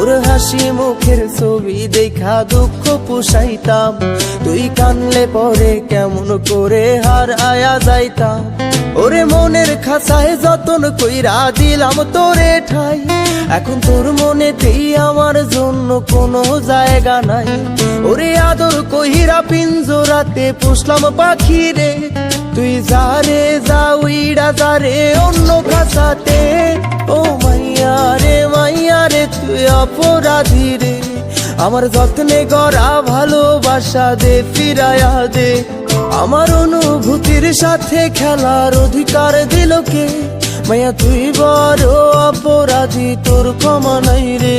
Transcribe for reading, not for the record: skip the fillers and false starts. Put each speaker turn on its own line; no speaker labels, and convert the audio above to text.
তোর হাসি মুখের ছবি দেখা দুঃখ পুষাইতাম, তুই কানলে পরে কেমন করে হার আয়া যাইতাম। ওরে মনের খাঁচায় যতন কইরা দিলাম তোরে ঠাই, এখন তোর মনেতেই আমার জন্য কোনো জায়গা নাই। ওরে আদর কইরা পিঞ্জরাতে পুষলাম পাখি রে, তুই যারে যা উইড়া যারে অন্য খাঁচাতে। ও মাইয়া রে তুই অপরাধী রে, আমার যত্নে গড়া ভালোবাসা দে ফিরায়া দে। আমার অনুভূতির সাথে খেলার অধিকার দিল কে? মাইয়া তুই বড় অপরাধী, তোর ক্ষমা নাই রে।